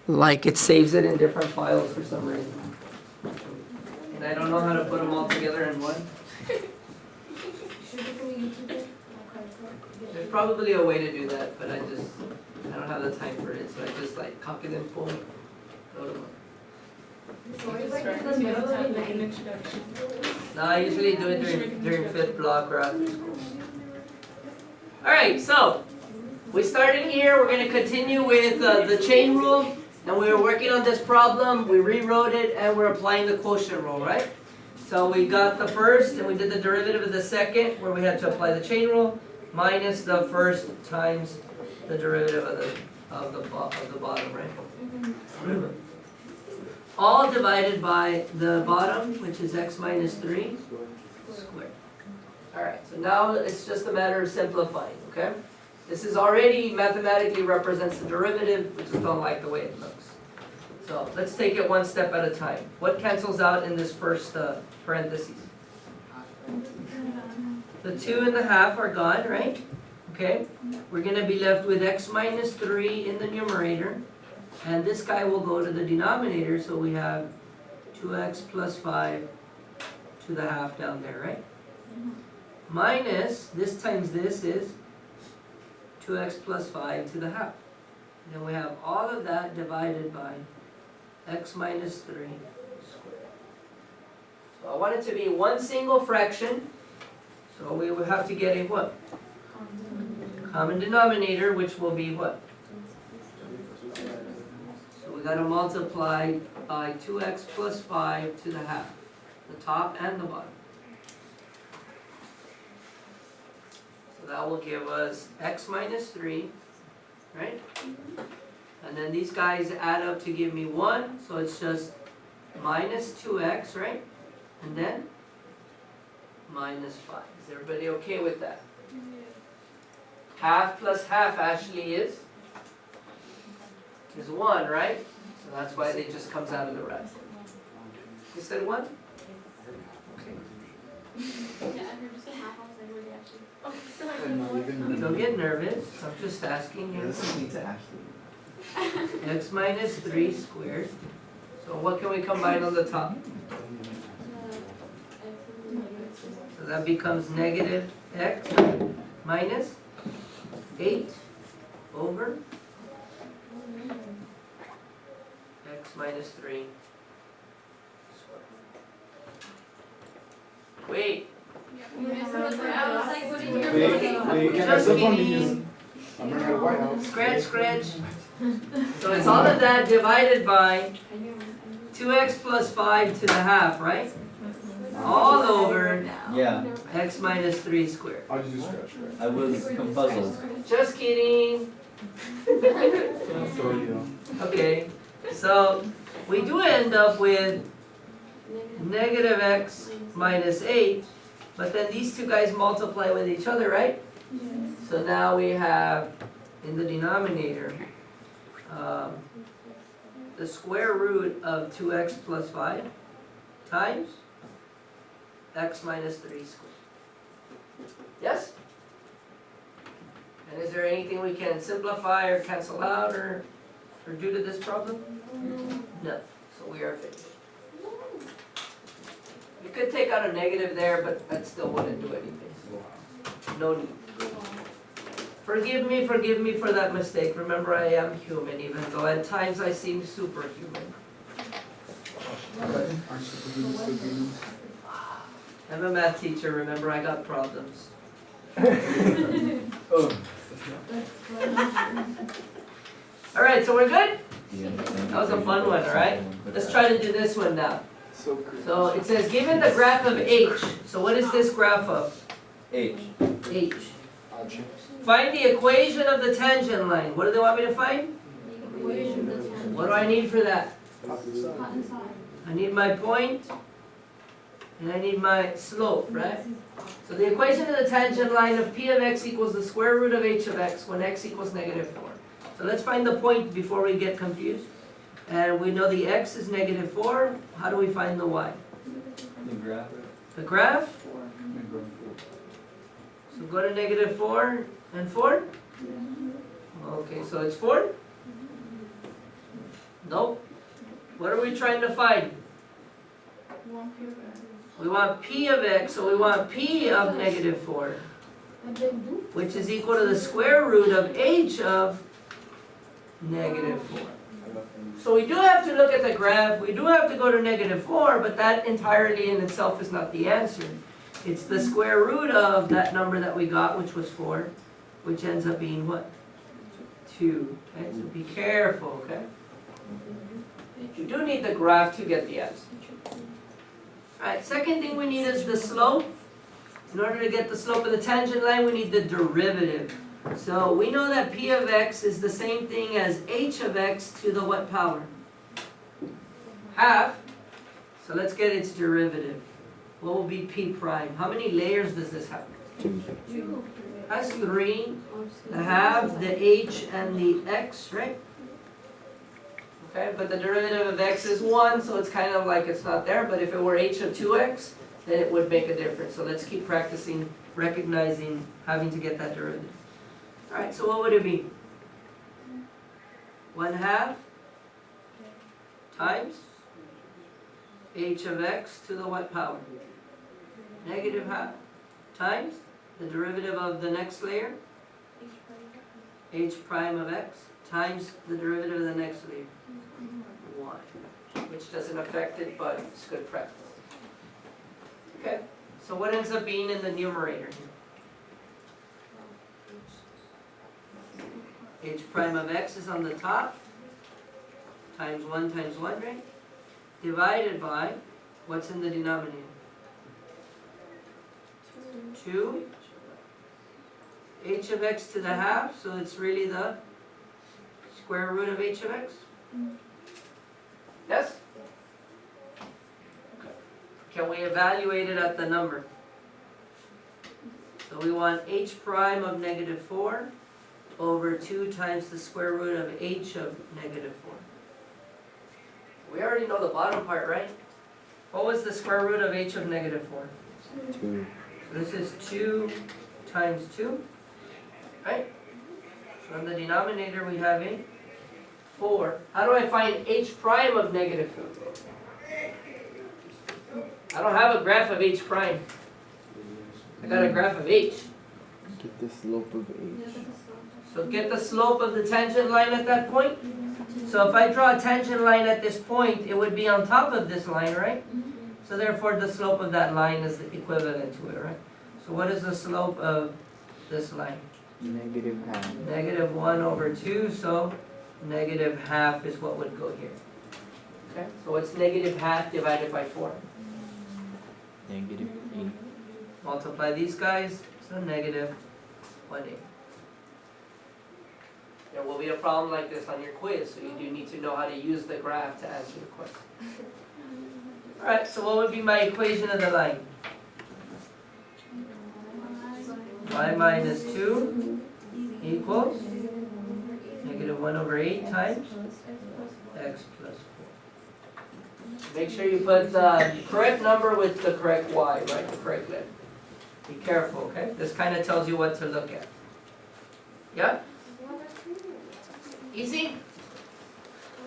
like it saves it in different files for some reason. And I don't know how to put them all together in one. There's probably a way to do that, but I don't have the time for it, so I just like copy them, boom, go to one. No, I usually do it during fifth block or after school. Alright, so we started here, we're going to continue with the chain rule, and we were working on this problem, we rewrote it, and we're applying the quotient rule, right? So we got the first, and we did the derivative of the second, where we had to apply the chain rule, minus the first times the derivative of the bottom, right? All divided by the bottom, which is x minus 3 squared. Alright, so now it's just a matter of simplifying, okay? This is already mathematically represents the derivative, we just don't like the way it looks. So let's take it one step at a time. What cancels out in this first parentheses? The 2.5 are gone, right? Okay, we're going to be left with x minus 3 in the numerator. And this guy will go to the denominator, so we have 2x plus 5 to the half down there, right? Minus, this times this is 2x plus 5 to the half. Then we have all of that divided by x minus 3 squared. So I want it to be one single fraction, so we will have to get a what? Common denominator, which will be what? We got to multiply by 2x plus 5 to the half, the top and the bottom. So that will give us x minus 3, right? And then these guys add up to give me 1, so it's just minus 2x, right? And then minus 5. Is everybody okay with that? Half plus half actually is 1, right? So that's why it just comes out of the rest. You said 1? Okay. Don't get nervous. I'm just asking you. X minus 3 squared. So what can we combine on the top? So that becomes negative x minus 8 over x minus 3 squared. Wait. Just kidding. Scratch. So it's all of that divided by 2x plus 5 to the half, right? All over x minus 3 squared. How did you scratch? I was puzzled. Just kidding. Okay, so we do end up with negative x minus 8, but then these two guys multiply with each other, right? So now we have in the denominator the square root of 2x plus 5 times x minus 3 squared. Yes? And is there anything we can simplify or cancel out or do to this problem? No. So we are finished. You could take out a negative there, but that still wouldn't do anything. So no need. Forgive me for that mistake. Remember, I am human, even though at times I seem superhuman. I'm a math teacher. Remember, I got problems. All right, so we're good? That was a fun one, all right? Let's try to do this one now. So it says, given the graph of h, so what is this graph of? H. H. Find the equation of the tangent line. What do they want me to find? What do I need for that? I need my point, and I need my slope, right? So the equation of the tangent line of p of x equals the square root of h of x when x equals negative 4. So let's find the point before we get confused. And we know the x is negative 4. How do we find the y? The graph. The graph? So go to negative 4 and 4? Okay, so it's 4? Nope. What are we trying to find? We want p of x, so we want p of negative 4, which is equal to the square root of h of negative 4. So we do have to look at the graph, we do have to go to negative 4, but that entirely in itself is not the answer. It's the square root of that number that we got, which was 4, which ends up being what? 2. Okay, so be careful, okay? You do need the graph to get the answer. Alright, second thing we need is the slope. In order to get the slope of the tangent line, we need the derivative. So we know that p of x is the same thing as h of x to the what power? Half. So let's get its derivative. What will be p prime? How many layers does this have? 2. That's 3. The half, the h, and the x, right? Okay, but the derivative of x is 1, so it's kind of like it's not there. But if it were h of 2x, then it would make a difference. So let's keep practicing, recognizing having to get that derivative. Alright, so what would it be? 1/2 times h of x to the what power? Negative half times the derivative of the next layer, h prime of x, times the derivative of the next layer, 1, which doesn't affect it, but it's good practice. Okay, so what ends up being in the numerator here? H prime of x is on the top, times 1 times 1, right? Divided by, what's in the denominator? 2. H of x to the half, so it's really the square root of h of x? Yes? Okay. Can we evaluate it at the number? So we want h prime of negative 4 over 2 times the square root of h of negative 4. We already know the bottom part, right? What was the square root of h of negative 4? 2. So this is 2 times 2, right? So in the denominator we have a 4. How do I find h prime of negative 4? I don't have a graph of h prime. I got a graph of h. Get the slope of h. So get the slope of the tangent line at that point. So if I draw a tangent line at this point, it would be on top of this line, right? So therefore the slope of that line is equivalent to it, right? So what is the slope of this line? Negative half. Negative 1 over 2, so negative half is what would go here. Okay, so it's negative half divided by 4. Negative 8. Multiply these guys, so negative 1/8. There will be a problem like this on your quiz, so you do need to know how to use the graph to answer the question. Alright, so what would be my equation of the line? Y minus 2 equals negative 1 over 8 times x plus 4. Make sure you put the correct number with the correct y, right? The correct letter. Be careful, okay? This kind of tells you what to look at. Yeah? Easy?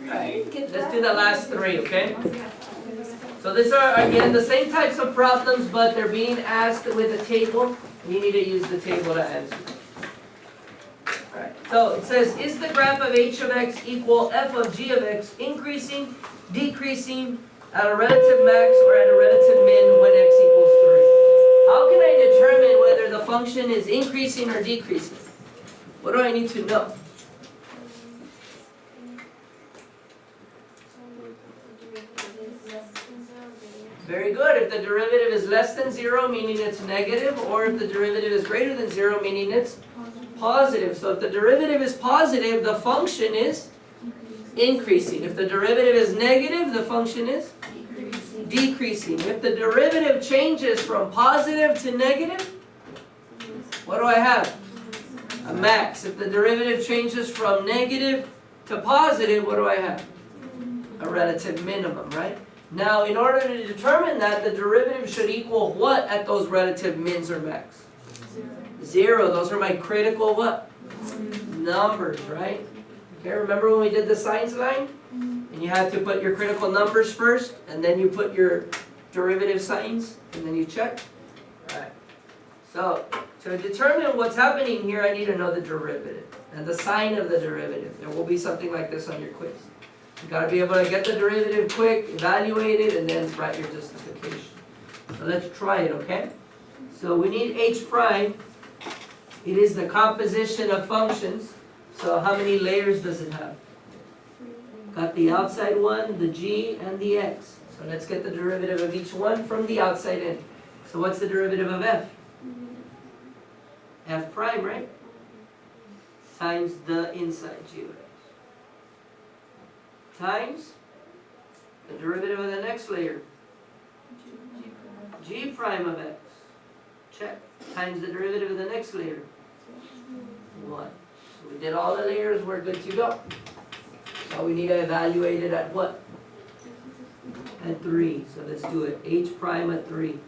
Alright, let's do the last 3, okay? So these are, again, the same types of problems, but they're being asked with a table. You need to use the table to answer. Alright, so it says, is the graph of h of x equal f of g of x increasing, decreasing, at a relative max or at a relative min when x equals 3? How can I determine whether the function is increasing or decreasing? What do I need to know? Very good. If the derivative is less than 0, meaning it's negative, or if the derivative is greater than 0, meaning it's positive. So if the derivative is positive, the function is increasing. If the derivative is negative, the function is decreasing. If the derivative changes from positive to negative, what do I have? A max. If the derivative changes from negative to positive, what do I have? A relative minimum, right? Now, in order to determine that, the derivative should equal what at those relative mins or max? 0. Those are my critical what? Numbers, right? Okay, remember when we did the sines line? And you have to put your critical numbers first, and then you put your derivative signs, and then you check. Alright. So, to determine what's happening here, I need to know the derivative, and the sign of the derivative. There will be something like this on your quiz. You gotta be able to get the derivative quick, evaluate it, and then write your justification. So let's try it, okay? So we need h prime. It is the composition of functions. So how many layers does it have? Got the outside one, the g, and the x. So let's get the derivative of each one from the outside in. So what's the derivative of f? F prime, right? Times the inside g of x. Times the derivative of the next layer. G prime of x. Check. Times the derivative of the next layer. 1. So we did all the layers, we're good to go. So we need to evaluate it at what? At 3. So let's do it. H prime at 3.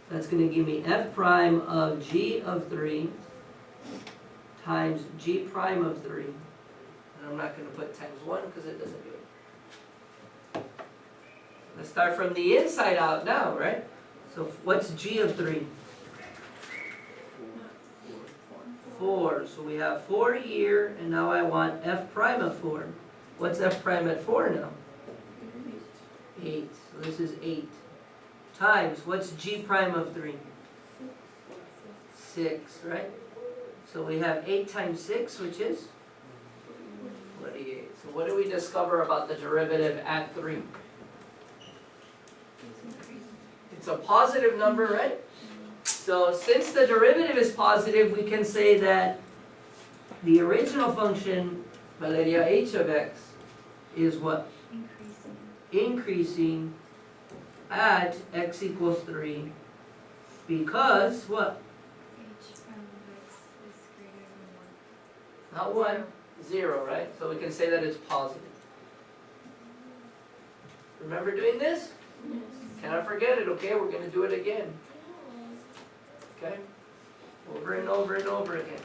That's going to give me f prime of g of 3 times g prime of 3. And I'm not going to put times 1 because it doesn't do it. Let's start from the inside out now, right? So what's g of 3? 4. So we have 4 here, and now I want f prime of 4. What's f prime at 4 now? 8. So this is 8. Times, what's g prime of 3? 6, right? So we have 8 times 6, which is 28. So what do we discover about the derivative at 3? It's a positive number, right? So since the derivative is positive, we can say that the original function, Valeria, h of x, is what? Increasing at x equals 3 because what? H prime of x is greater than 1. Not 1, 0, right? So we can say that it's positive. Remember doing this? Yes. Cannot forget it, okay? We're going to do it again. Okay? Over and over and over again.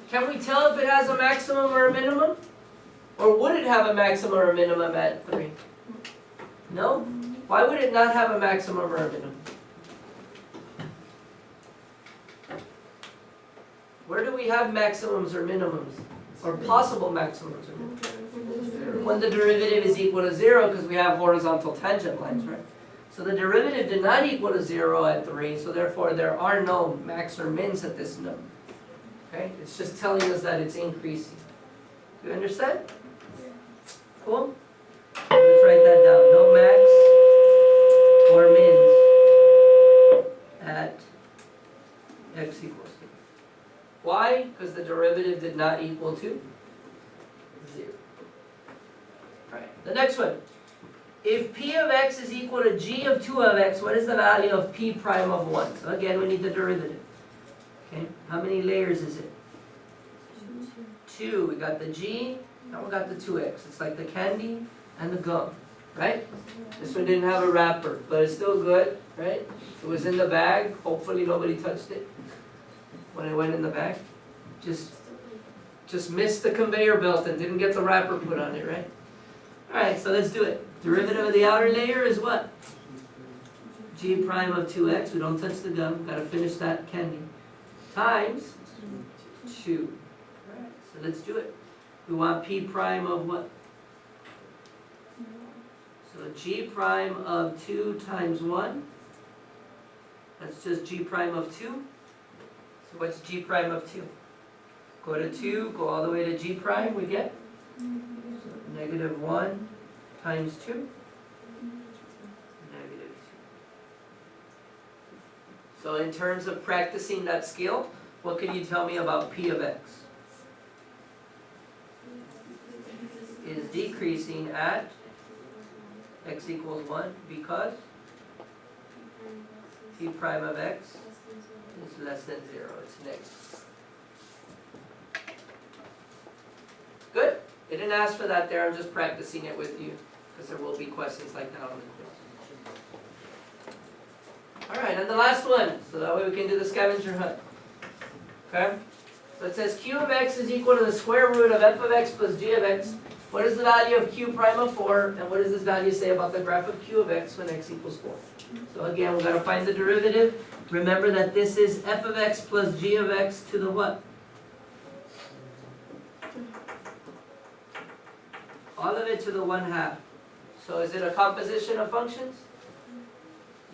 Can we tell if it has a maximum or a minimum? Or would it have a maximum or a minimum at 3? No? Why would it not have a maximum or a minimum? Where do we have maximums or minimums? Or possible maximums or minimums? When the derivative is equal to 0 because we have horizontal tangent lines, right? So the derivative did not equal to 0 at 3, so therefore there are no max or mins at this number. Okay? It's just telling us that it's increasing. Do you understand? Cool? Let's write that down. No max or mins at x equals 3. Why? Because the derivative did not equal to 0. Alright, the next one. If p of x is equal to g of 2 of x, what is the value of p prime of 1? So again, we need the derivative. Okay, how many layers is it? 2. We got the g, now we got the 2x. It's like the candy and the gum, right? This one didn't have a wrapper, but it's still good, right? It was in the bag. Hopefully nobody touched it when it went in the bag. Just missed the conveyor belt and didn't get the wrapper put on it, right? Alright, so let's do it. Derivative of the outer layer is what? G prime of 2x. We don't touch the gum. Got to finish that candy. Times 2. Alright, so let's do it. We want p prime of what? So g prime of 2 times 1. That's just g prime of 2. So what's g prime of 2? Go to 2, go all the way to g prime, we get? So negative 1 times 2. Negative 2. So in terms of practicing that skill, what can you tell me about p of x? Is decreasing at x equals 1 because p prime of x is less than 0. It's negative. Good? They didn't ask for that there. I'm just practicing it with you because there will be questions like that on the quiz. Alright, and the last one. So that way we can do the scavenger hunt. Okay? So it says q of x is equal to the square root of f of x plus g of x. What is the value of q prime of 4? And what does this value say about the graph of q of x when x equals 4? So again, we've got to find the derivative. Remember that this is f of x plus g of x to the what? All of it to the 1/2. So is it a composition of functions?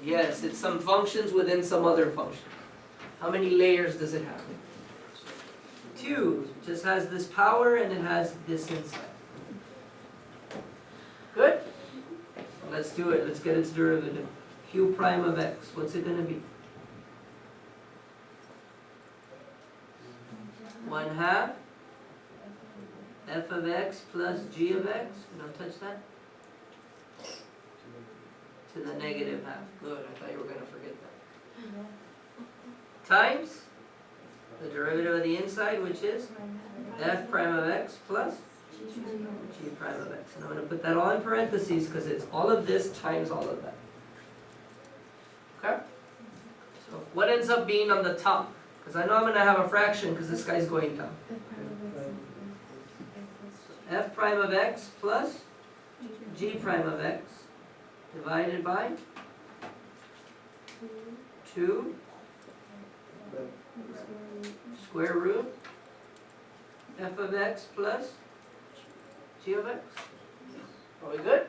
Yes, it's some functions within some other function. How many layers does it have? 2. It just has this power and it has this inside. Good? So let's do it. Let's get its derivative. Q prime of x. What's it going to be? 1/2 f of x plus g of x. Don't touch that. To the negative half. Good. I thought you were going to forget that. Times the derivative of the inside, which is f prime of x plus g prime of x. And I'm going to put that all in parentheses because it's all of this times all of that. Okay? So what ends up being on the top? Because I know I'm going to have a fraction because this guy's going down. F prime of x plus g prime of x divided by 2 square root f of x plus g of x. Are we good?